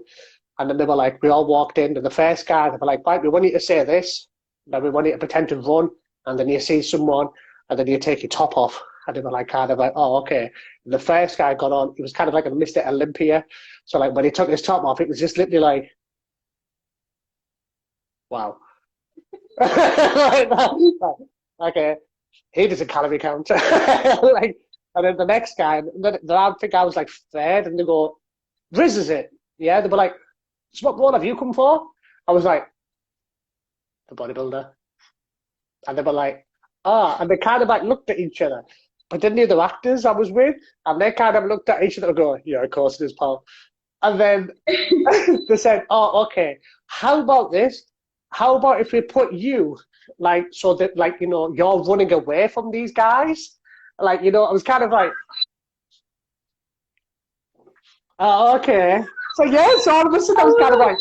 Speaker 1: And then they were like, we all walked in, and the first guy, they were like, right, we want you to say this, then we want you to pretend to run, and then you see someone, and then you take your top off. And they were like, kind of like, oh, okay. And the first guy got on, he was kind of like a Mr. Olympia. So like when he took his top off, it was just literally like, wow. Okay, he does a calorie count. Like, and then the next guy, then I think I was like third, and they go, Riz is it? Yeah, they were like, so what have you come for? I was like, the bodybuilder. And they were like, ah, and they kind of like looked at each other. But then the other actors I was with, and they kind of looked at each other and go, yeah, of course it is, pal. And then they said, oh, okay, how about this? How about if we put you, like, so that, like, you know, you're running away from these guys? Like, you know, I was kind of like, oh, okay. So, yeah, so all of a sudden I was kind of like,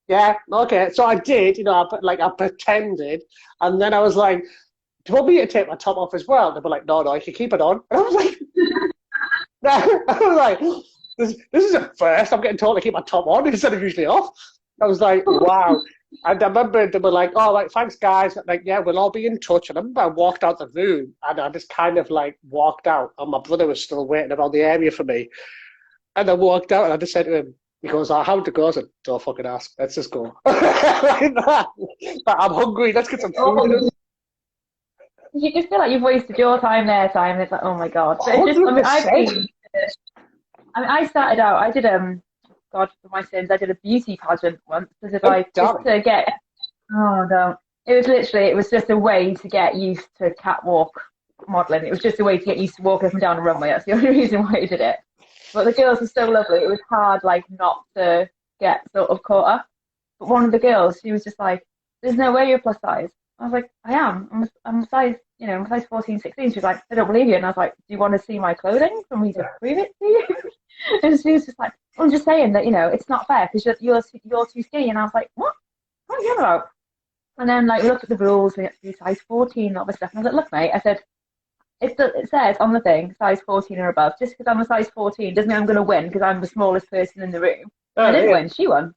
Speaker 1: yeah, okay. So I did, you know, I pretended. And then I was like, do you want me to take my top off as well? And they were like, no, you can keep it on. And I was like, I was like, this is a first. I'm getting told to keep my top on instead of usually off. I was like, wow. And I remember they were like, oh, like, thanks, guys. Like, yeah, we'll all be in touch. And I remember I walked out the room, and I just kind of like walked out, and my brother was still waiting around the area for me. And I walked out, and I just said to him, he goes, oh, how'd it go? I said, don't fucking ask. Let's just go. Like that. Like, I'm hungry. Let's get some food.
Speaker 2: You just feel like you've wasted your time, their time, and it's like, oh my god. But it's just, I started out. I did God for my sins. I did a beauty pageant once. Just to get. Oh no! It was just a way to get used to catwalk modelling. It was just a way to get used to walking up and down a runway. That's the only reason why I did it. But the girls were so lovely. It was hard, like, not to get sort of caught up. But one of the girls, she was just like, "There's no way you're plus size." I was like, "I am. I'm a size, you know, I'm a size 14, 16." She was like, "I don't believe you." And I was like, "Do you want to see my clothing for me to prove it to you?" And she was just like, "I'm just saying that, you know, it's not fair because you're too skinny." And I was like, "What? What are you talking about?" And then, like, we looked at the rules. We had to be size 14 and all this stuff. And I was like, "Look, mate," I said, it says on the thing, size 14 or above. Just because I'm a size 14 doesn't mean I'm going to win because I'm the smallest person in the room. I didn't win. She won.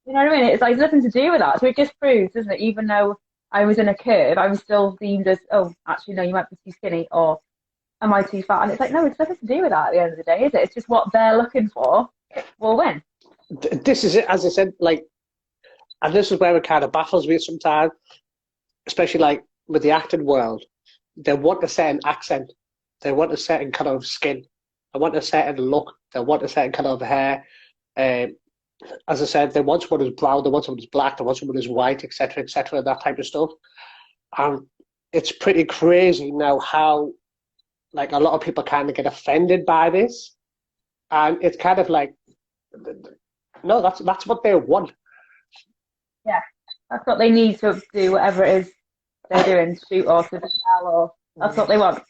Speaker 2: You know what I mean? It's like nothing to do with that. So it just proves, doesn't it? Even though I was in a curve, I was still deemed as, oh, actually, no, you might be too skinny, or am I too fat? And it's like, no, it's nothing to do with that at the end of the day, is it? It's just what they're looking for will win.
Speaker 1: This is it, as I said, like, and this is where it kind of baffles me sometimes, especially like with the acting world. They want a certain accent, they want a certain kind of skin, they want a certain look, they want a certain kind of hair. Um, as I said, they want someone who's brown, they want someone who's black, they want someone who's white, etc., that type of stuff. And it's pretty crazy now how like a lot of people kind of get offended by this, and it's kind of like, no, that's what they want.
Speaker 2: Yeah, that's what they need to do, whatever it is they're doing, shoot or to sell, or that's what they want.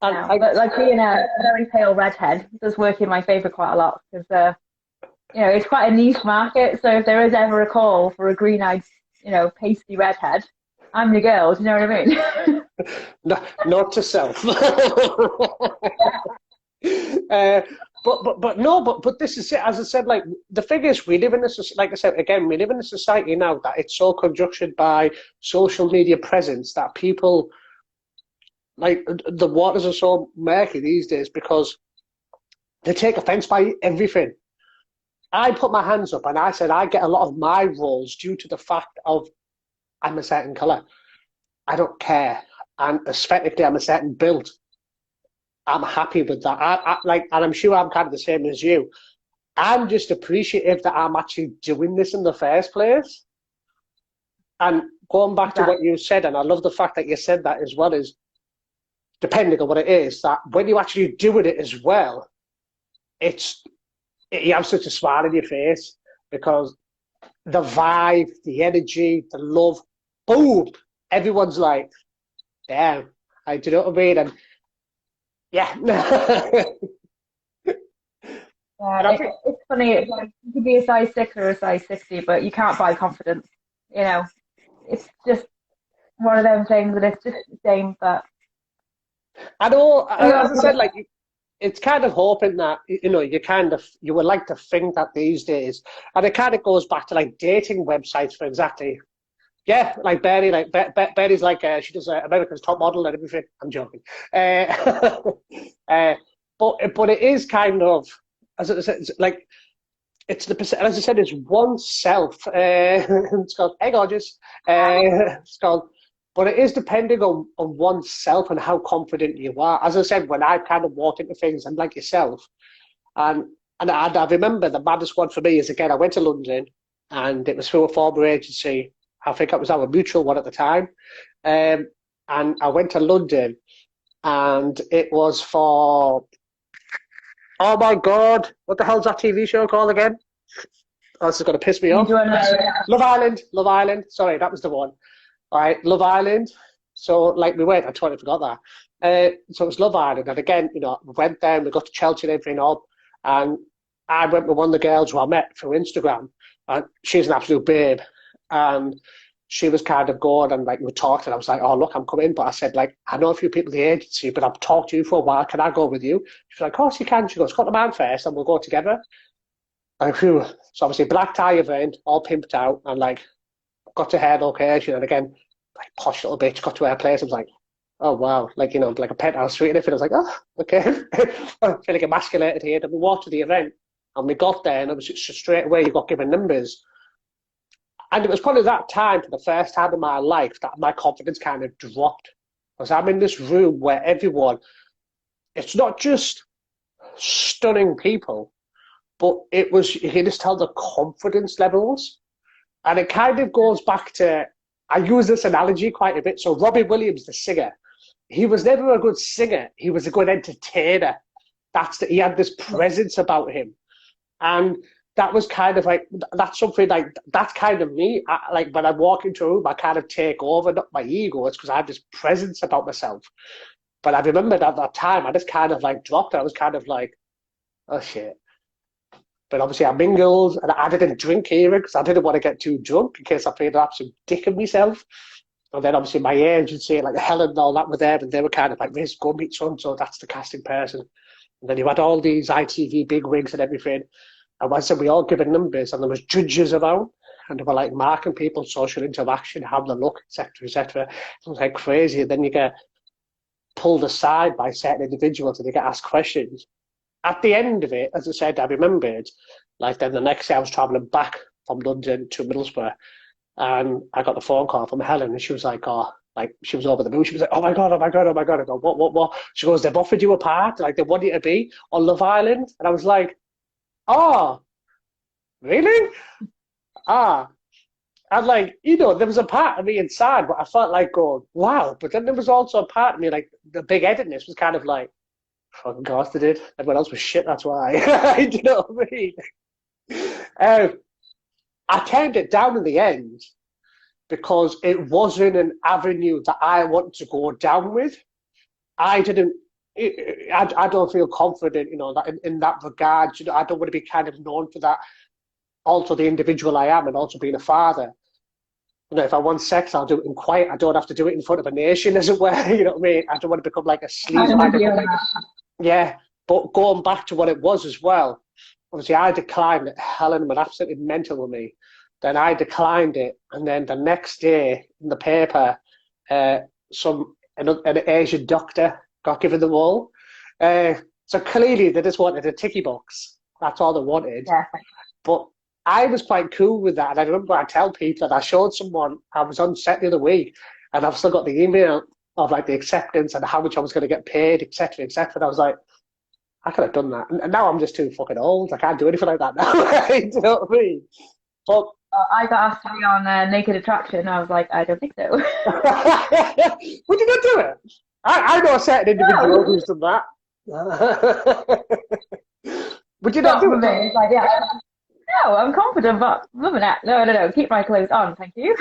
Speaker 1: And
Speaker 2: Now. But like being a very pale redhead does work in my favour quite a lot because it's quite a niche market. So if there is ever a call for a green-eyed, pasty redhead, I'm the girl. Do you know what I mean?
Speaker 1: no, not to self. But this is it. As I said, like the thing is, we live in this. Like I said again, we live in a society now that it's so conjunctured by social media presence that people like the waters are so murky these days because they take offence by everything. I put my hands up and I said I get a lot of my roles due to the fact of I'm a certain colour. I don't care, and aesthetically, I'm a certain build. I'm happy with that. And I'm sure I'm kind of the same as you. I'm just appreciative that I'm actually doing this in the first place. And going back to what you said, and I love the fact that you said that as well, is depending on what it is, that when you actually do it as well, you have such a smile on your face because the vibe, the energy, the love, boom, everyone's like, damn, do you know what I mean? And yeah.
Speaker 2: It's funny. It's like you could be a size 6 or a size 60, but you can't buy confidence. It's just one of them things, and it's just the same. But
Speaker 1: I know, as I said, like it's kind of hoping that you would like to think that these days, and it kind of goes back to like dating websites for exactly. Yeah, like Betty, Betty's like she does America's Top Model and everything. I'm joking, but it is kind of as I said, it's like it's as I said, it's oneself. It's called Hey Gorgeous. It's called, but it is depending on oneself and how confident you are. As I said, when I kind of walk into things, I'm like yourself, and I remember the maddest one for me is again I went to London, and it was through a former agency. I think it was our mutual one at the time. And I went to London and it was for, oh my God, what the hell's that TV show called again? Oh, this is going to piss me off. Love Island, Love Island. Sorry, that was the one. All right, Love Island. So, like, we went, I totally forgot that. So it was Love Island. And again, we went there and we got to Chelsea and everything up. And I went with one of the girls who I met through Instagram. And she's an absolute babe. And she was kind of going and like we talked and I was like, oh look, I'm coming. But I said, like, I know a few people in the agency, but I've talked to you for a while. Can I go with you? She's like, of course you can. She goes, come to man first and we'll go together. And phew, so obviously black tie event, all pimped out and like got to her location and again, like posh little bitch, got to her place. I was like, oh wow, like like a penthouse suite and everything. I was like, oh, okay. I feel like emasculated here. Then we walked to the event and we got there and it was just straight away you got given numbers. And it was probably that time, for the first time in my life, that my confidence kind of dropped. Because I'm in this room where everyone, it's not just stunning people, but it was, you can just tell the confidence levels. And it kind of goes back to, I use this analogy quite a bit. So Robbie Williams, the singer, he was never a good singer. He was a good entertainer. He had this presence about him. And that was kind of like, that's something like, that's kind of me. Like when I walk into a room, I kind of take over, not my ego, it's because I have this presence about myself. But I remember at that time, I just kind of like dropped it. I was kind of like, oh shit. But obviously I mingled and I didn't drink either because I didn't want to get too drunk in case I played an absolute dick of myself. And then obviously my agency, like Helen and all that were there, and they were kind of like, Riz, go meet so-and-so, that's the casting person. And then you had all these ITV big wigs and everything. And I said, we all given numbers and there was judges around. and they were like marking people's social interaction, how they look, etc., etc. It was like crazy. And then you get pulled aside by certain individuals and you get asked questions. At the end of it, as I said, I remembered, like then the next day I was travelling back from London to Middlesbrough, and I got the phone call from Helen, and she was like, "Oh, like she was over the moon." She was like, "Oh my god, oh my god, oh my god!" I go, "What?" She goes, "They've offered you a part, like they want you to be on Love Island," and I was like, "Oh, really? Ah." And like, there was a part of me inside, but I felt like going, "Wow!" But then there was also a part of me, like the big headedness, was kind of like, "Fucking course they did. Everyone else was shit. That's why." Do you know what I mean? Um, I turned it down in the end because it wasn't an avenue that I wanted to go down with. I didn't. I don't feel confident, that in that regard. I don't want to be kind of known for that. Also, the individual I am, and also being a father. If I want sex, I'll do it in quiet. I don't have to do it in front of a nation, as it were. You know what I mean? I don't want to become like a sleaze. Yeah, but going back to what it was as well. Obviously, I declined it. Helen went absolutely mental with me. Then I declined it, and then the next day in the paper, uh, an Asian doctor got given the role. So clearly, they just wanted a ticky box. That's all they wanted.
Speaker 2: Yeah.
Speaker 1: But I was quite cool with that, and I remember I tell people that I showed someone. I was on set the other week, and I've still got the email of like the acceptance and how much I was going to get paid, etc., etc. And I was like, I could have done that, and now I'm just too fucking old. I can't do anything like that now. Do you know what I mean? But
Speaker 2: I got asked to be on Naked Attraction. I was like, I don't think so.
Speaker 1: would you not do it? I know a certain individual who's done that. Would you not do it?
Speaker 2: It's like, yeah. No, I'm confident, but loving it. No. Keep my clothes on, thank you.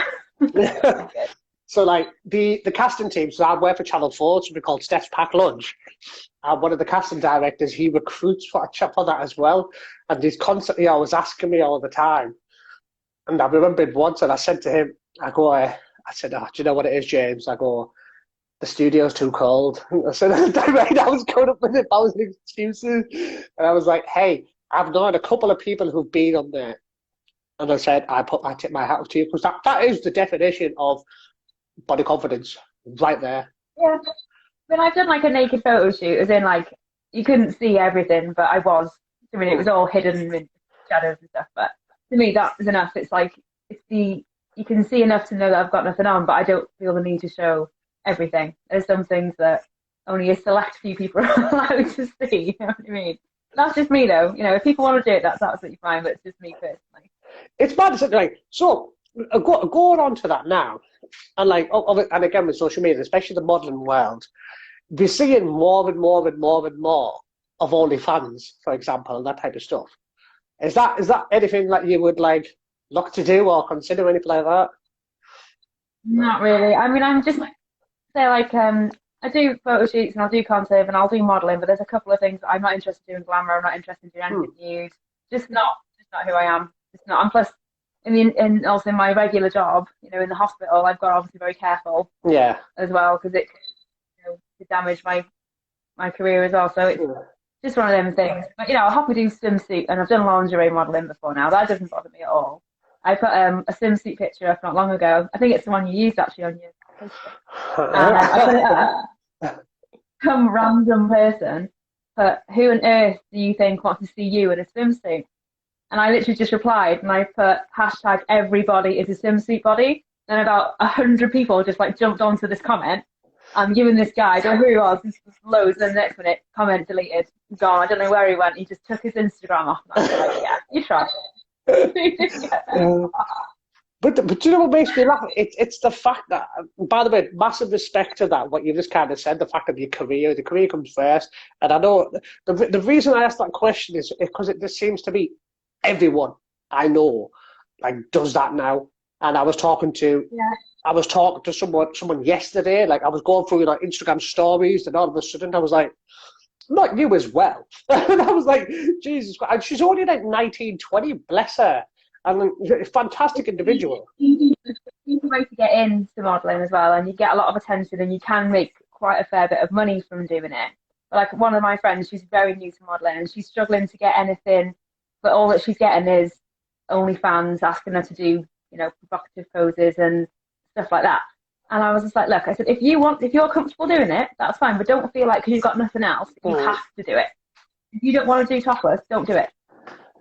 Speaker 1: So, like, the casting team, so I work for Channel 4, something called Steph's Pack Lunch. And one of the casting directors, he recruits for that as well. And he's constantly always asking me all the time. And I remember once, and I said to him, I said, "Oh, do you know what it is, James?" I go, "The studio's too cold." I said, I was going up with it, I was excuses. And I was like, "Hey, I've known a couple of people who've been on there." And I said, I tip my hat to you, because that is the definition of body confidence, right there.
Speaker 2: Yeah. When I've done like a naked photo shoot, as in like, you couldn't see everything, but it was all hidden with shadows and stuff. But to me, that is enough. It's like, you can see enough to know that I've got nothing on, but I don't feel the need to show everything. There's some things that only a select few people are allowed to see. You know what I mean? That's just me, though. If people want to do it, that's absolutely fine. But it's just me personally.
Speaker 1: It's bad, isn't it? Like, so going on to that now, and like, and again with social media, especially the modelling world, we're seeing more and more and more and more of OnlyFans, for example, and that type of stuff. Is that anything that you would like look to do or consider, anything like that?
Speaker 2: Not really. I mean, I'm just say like I do photo shoots and I'll do content and I'll do modelling, but there's a couple of things that I'm not interested in glamour. I'm not interested in anything nude. Just not who I am. Just not. And plus, also in my regular job, in the hospital, I've got to obviously be very careful.
Speaker 1: Yeah.
Speaker 2: As well, because it could damage my career as well. So it's just one of them things. But I'm happy to do swimsuit, and I've done lingerie modelling before now. That doesn't bother me at all. I put a swimsuit picture up not long ago. I think it's the one you used actually on your Facebook. And I put it up. Some random person put, "Who on earth do you think wants to see you in a swimsuit?" And I literally just replied, and I put hashtag everybody is a swimsuit body. And about 100 people just like jumped onto this comment. I'm giving this guy, I don't know who he was, this was loads, and the next minute, comment deleted, gone. I don't know where he went. He just took his Instagram off. And I was like, yeah, you tried.
Speaker 1: But you know what makes me laugh? It's the fact that, by the way, massive respect to that, what you just kind of said, the fact of your career. The career comes first. And I know the reason I asked that question is because it just seems to be everyone I know like does that now. And I was talking to someone yesterday. Like I was going through Instagram stories, and all of a sudden I was like, "Not you as well." And I was like, Jesus Christ. And she's only like 19, 20, bless her. And a fantastic individual.
Speaker 2: It's a way to get into modelling as well, and you get a lot of attention, and you can make quite a fair bit of money from doing it. But like one of my friends, she's very new to modelling, and she's struggling to get anything, but all that she's getting is OnlyFans asking her to do provocative poses and stuff like that. And I was just like, look, I said, if you're comfortable doing it, that's fine, but don't feel like because you've got nothing else, you have to do it. If you don't want to do topless, don't do it.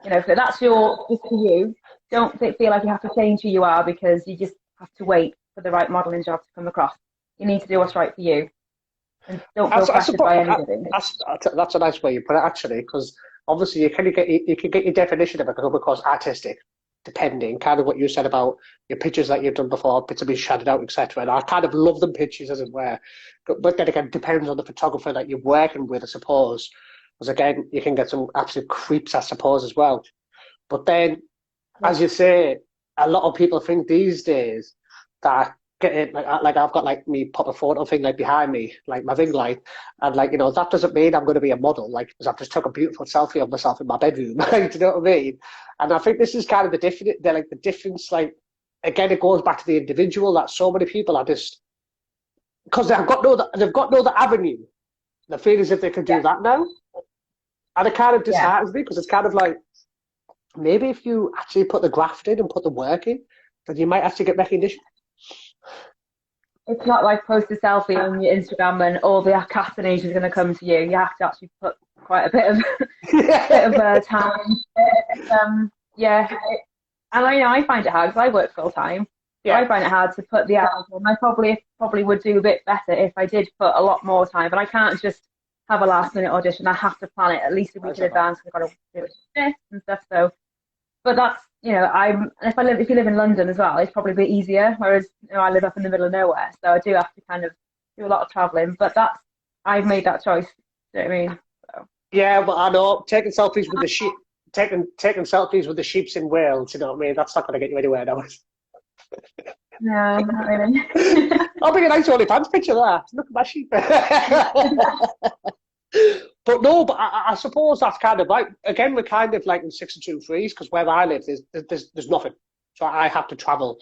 Speaker 2: So that's just for you. Don't feel like you have to change who you are because you just have to wait for the right modelling job to come across. You need to do what's right for you. And don't feel pressured by anybody.
Speaker 1: That's a nice way you put it, actually, because obviously you can get your definition of it come across artistic, depending, kind of what you said about your pictures that you've done before, bits of being shadowed out, etc. And I kind of love them pictures, as it were. But then again, it depends on the photographer that you're working with, I suppose. Because again, you can get some absolute creeps, I suppose, as well. But then, as you say, a lot of people think these days that getting like I've got like me pop a photo thing like behind me, like my ring light, and like that doesn't mean I'm going to be a model. Like, because I've just took a beautiful selfie of myself in my bedroom. Do you know what I mean? And I think this is kind of the difference. Like, again, it goes back to the individual. That so many people are just because they've got no other avenue. They feel as if they can do that now, and it kind of disheartens me because it's kind of like maybe if you actually put the graft in and put the work in, then you might actually get recognition.
Speaker 2: It's not like post a selfie on your Instagram and all the castanation is going to come to you. You have to actually put quite a bit of time. And I find it hard because I work full time. Yeah. I find it hard to put the hours in. I probably would do a bit better if I did put a lot more time. But I can't just have a last minute audition. I have to plan it at least a week in advance. I've got to do this and stuff. So, but that's if you live in London as well, it's probably a bit easier. Whereas I live up in the middle of nowhere, so I do have to kind of do a lot of travelling. But I've made that choice. Do you know what I mean? So.
Speaker 1: Yeah, but I know taking selfies with the sheep, taking selfies with the sheeps in Wales. You know what I mean? That's not going to get you anywhere now.
Speaker 2: No, not really.
Speaker 1: I'll bring a nice OnlyFans picture there. Look at my sheep. But I suppose that's kind of like, again, we're kind of like in 6 and 2 3s because where I live, there's nothing. So I have to travel.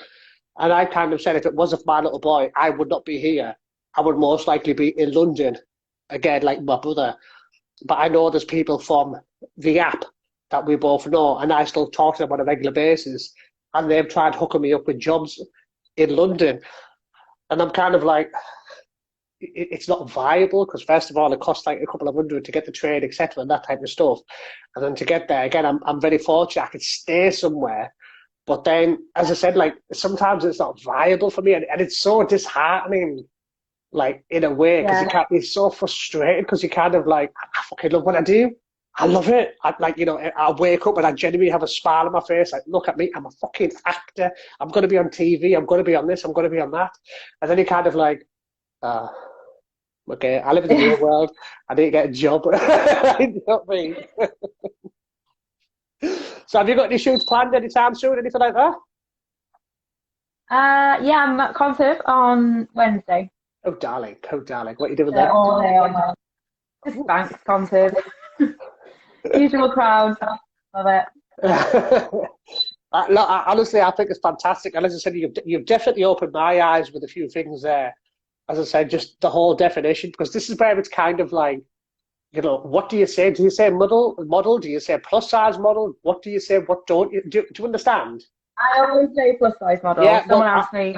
Speaker 1: And I kind of said if it wasn't for my little boy, I would not be here. I would most likely be in London, again, like my brother. But I know there's people from the app that we both know, and I still talk to them on a regular basis. And they've tried hooking me up with jobs in London. And I'm kind of like, it's not viable because first of all it costs like a couple of hundred to get the train, etc., and that type of stuff. And then to get there again, I'm very fortunate I could stay somewhere. But then, as I said, like sometimes it's not viable for me, and it's so disheartening, like in a way, because you can't be so frustrated because you kind of like, I fucking love what I do. I love it. I wake up and I genuinely have a smile on my face. Like, look at me, I'm a fucking actor. I'm going to be on TV. I'm going to be on this. I'm going to be on that. And then you kind of like, okay, I live in the real world. I need to get a job. You know what I mean? So have you got any shoots planned anytime soon? Anything like that?
Speaker 2: Yeah, I'm at concert on Wednesday.
Speaker 1: Oh, darling. What are you doing there?
Speaker 2: All day on just bank concert. Usual crowds. Love it.
Speaker 1: Honestly, I think it's fantastic. And as I said, you've definitely opened my eyes with a few things there. As I said, just the whole definition, because this is where it's kind of like, what do you say? Do you say model? Do you say plus size model? What do you say? What don't you? Do you understand?
Speaker 2: I always say plus size model. Yeah, someone asked me,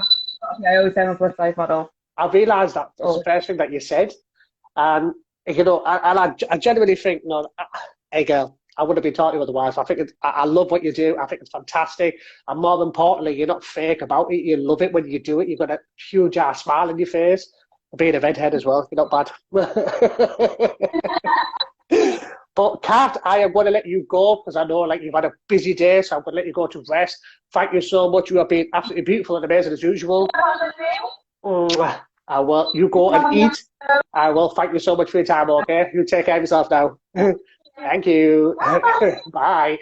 Speaker 2: I always say I'm a plus size model.
Speaker 1: I realised that's the first thing that you said. And, I genuinely think, hey girl, I wouldn't be talking otherwise. I think I love what you do. I think it's fantastic. And more importantly, you're not fake about it. You love it when you do it. You've got a huge ass smile on your face. Being a redhead as well, you're not bad. But Kat, I am going to let you go because I know like you've had a busy day, so I'm going to let you go to rest. Thank you so much. You have been absolutely beautiful and amazing as usual. I will. You go and eat. I will. Thank you so much for your time. Okay, you take care of yourself now. Thank you. Bye.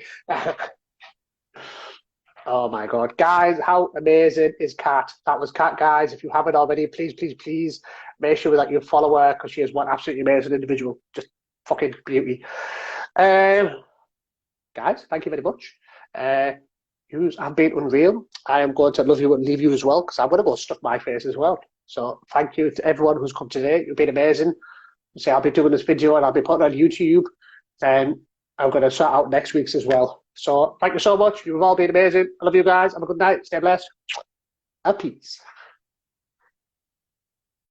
Speaker 1: Oh my God, guys, how amazing is Kat? That was Kat, guys. If you haven't already, please make sure that you follow her because she is one absolutely amazing individual. Just fucking beauty. Guys, thank you very much. You have been unreal. I am going to love you and leave you as well because I'm going to go stuff my face as well. So thank you to everyone who's come today. You've been amazing. So I'll be doing this video and I'll be putting it on YouTube. Then I'm going to sort out next week's as well. So thank you so much. You've all been amazing. I love you guys. Have a good night. Stay blessed. And peace.